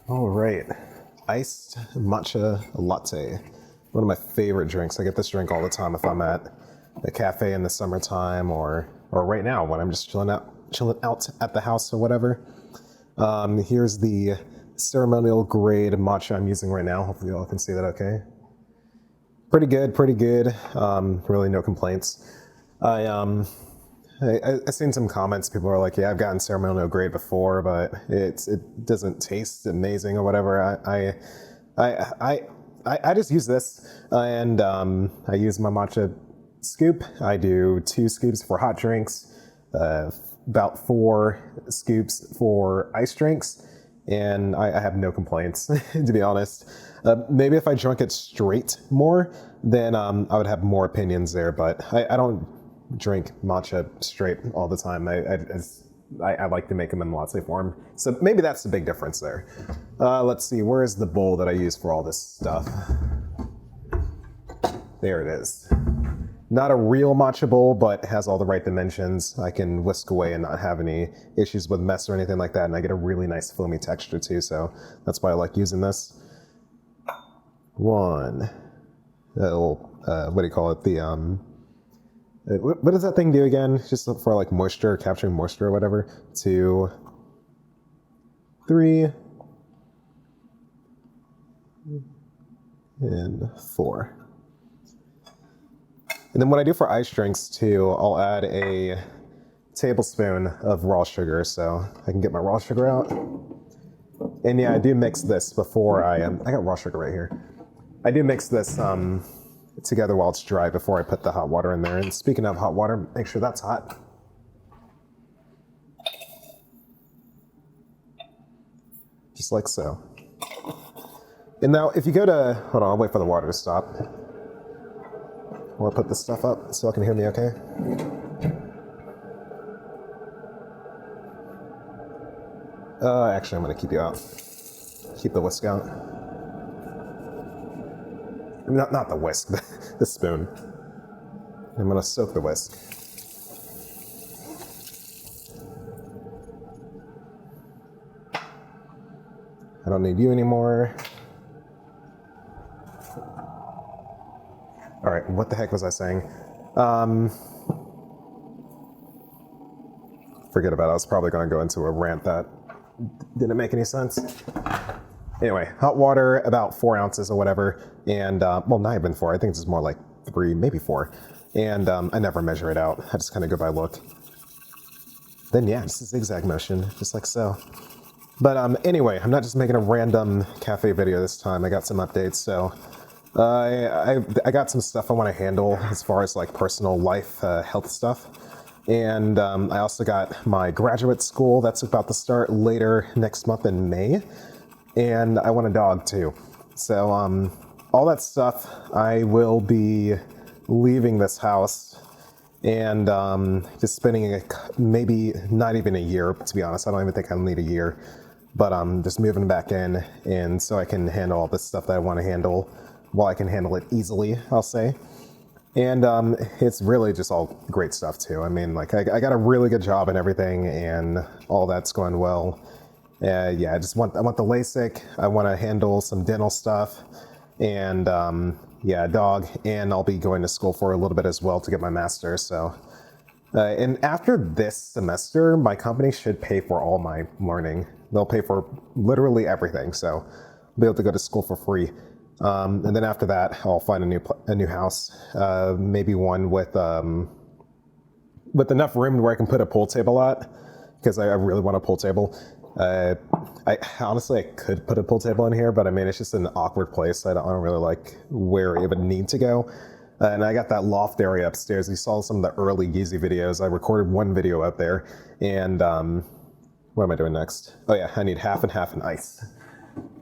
All right, iced matcha latte. One of my favorite drinks. I get this drink all the time if I'm at a cafe in the summertime or right now when I'm just chilling out at the house or whatever. Here's the ceremonial grade matcha I'm using right now. Hopefully y'all can see that okay. Pretty good, pretty good. Really no complaints. I um I seen some comments. People are like, "Yeah, I've gotten ceremonial grade before, but it doesn't taste amazing or whatever." I I I just use this, and I use my matcha scoop. I do 2 scoops for hot drinks, uh, about 4 scoops for ice drinks, and I have no complaints, to be honest. Maybe if I drank it straight more, then I would have more opinions there, but I don't drink matcha straight all the time. I like to make them in latte form. So maybe that's the big difference there. Let's see, where is the bowl that I use for all this stuff? There it is. Not a real matcha bowl, but has all the right dimensions. I can whisk away and not have any issues with mess or anything like that. And I get a really nice foamy texture too, so that's why I like using this. One, little, what do you call it? What does that thing do again? Just for like moisture, capturing moisture or whatever. 2, 3, and 4. And then what I do for ice drinks too, I'll add a tablespoon of raw sugar, so I can get my raw sugar out. And yeah, I do mix this before I got raw sugar right here. I do mix this together while it's dry before I put the hot water in there. And speaking of hot water, make sure that's hot. Just like so. And now if you go to, hold on, I'll wait for the water to stop. I'll put this stuff up so I can hear me okay. Actually, I'm gonna keep you out. Keep the whisk out. I mean, not the whisk, the spoon. I'm gonna soak the whisk. I don't need you anymore. All right, what the heck was I saying? Forget about it. I was probably gonna go into a rant that didn't make any sense. Anyway, hot water, about 4 ounces or whatever, and well, not even 4. I think it's more like 3, maybe 4. And I never measure it out. I just kind of go by look. Then yeah, just a zigzag motion, just like so. But anyway, I'm not just making a random cafe video this time. I got some updates, so I got some stuff I want to handle as far as like personal life, health stuff. And I also got my graduate school that's about to start later next month in May. And I want a dog too. So all that stuff, I will be leaving this house and just spending maybe not even a year, to be honest. I don't even think I'll need a year. But just moving back in, and so I can handle all this stuff that I want to handle while I can handle it easily, I'll say. And it's really just all great stuff too. I mean, like I got a really good job and everything, and all that's going well. Yeah, I want the LASIK. I want to handle some dental stuff, and yeah, dog. And I'll be going to school for a little bit as well to get my master's. So, and after this semester, my company should pay for all my learning. They'll pay for literally everything, so I'll be able to go to school for free. And then after that, I'll find a new house, maybe one with enough room where I can put a pool table at, because I really want a pool table. I honestly, I could put a pool table in here, but I mean, it's just an awkward place. I don't really like where it would need to go. And I got that loft area upstairs. You saw some of the early Yeezy videos. I recorded one video out there, and what am I doing next? Oh yeah, I need half and half and ice.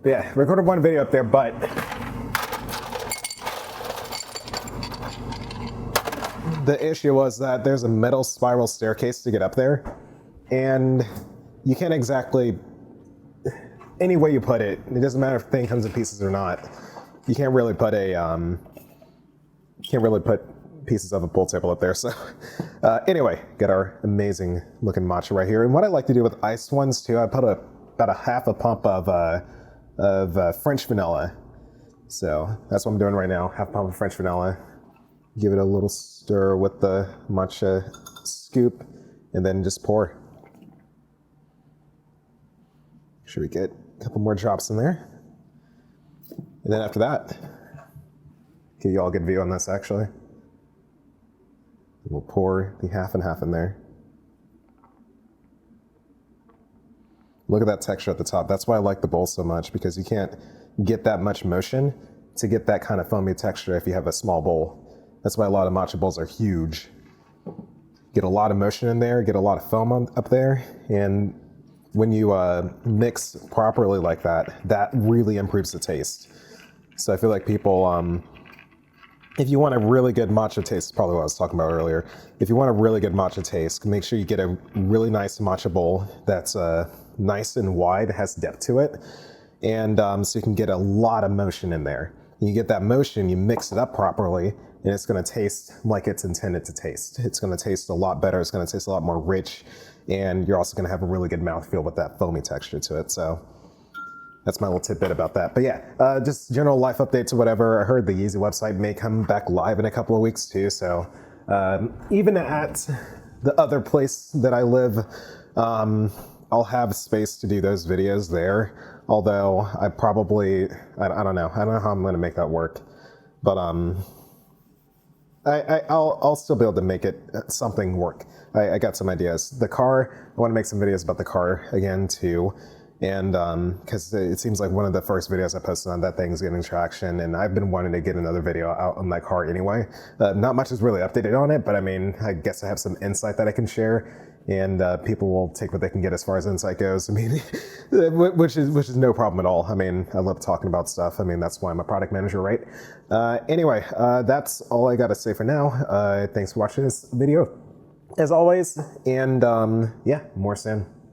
But yeah, recorded one video up there, but the issue was that there's a metal spiral staircase to get up there, and you can't exactly, any way you put it, it doesn't matter if the thing comes in pieces or not, you can't really put pieces of a pool table up there. So anyway, got our amazing looking matcha right here. And what I like to do with iced ones too, I put about a half a pump of of French vanilla. So that's what I'm doing right now, half pump of French vanilla. Give it a little stir with the matcha scoop, and then just pour. Make sure we get a couple more drops in there. And then after that, give you all a good view on this actually. We'll pour the half and half in there. Look at that texture at the top. That's why I like the bowl so much, because you can't get that much motion to get that kind of foamy texture if you have a small bowl. That's why a lot of matcha bowls are huge. Get a lot of motion in there, get a lot of foam up there, and when you mix properly like that, that really improves the taste. So I feel like people, if you want a really good matcha taste, probably what I was talking about earlier. If you want a really good matcha taste, make sure you get a really nice matcha bowl that's nice and wide, has depth to it, and so you can get a lot of motion in there. You get that motion, you mix it up properly, and it's going to taste like it's intended to taste. It's going to taste a lot better. It's going to taste a lot more rich, and you're also going to have a really good mouthfeel with that foamy texture to it. So that's my little tidbit about that. But yeah, just general life updates or whatever. I heard the Yeezy website may come back live in a couple of weeks too. So even at the other place that I live, I'll have space to do those videos there. Although I probably, I don't know. I don't know how I'm going to make that work. But I'll still be able to make it something work. I got some ideas. The car, I want to make some videos about the car again too. And because it seems like one of the first videos I posted on that thing's getting traction, and I've been wanting to get another video out on that car anyway. Not much is really updated on it, but I mean, I guess I have some insight that I can share, and people will take what they can get as far as insight goes. I mean, which is no problem at all. I mean, I love talking about stuff. I mean, that's why I'm a product manager, right? Anyway, that's all I got to say for now. Thanks for watching this video, as always, and yeah, more soon.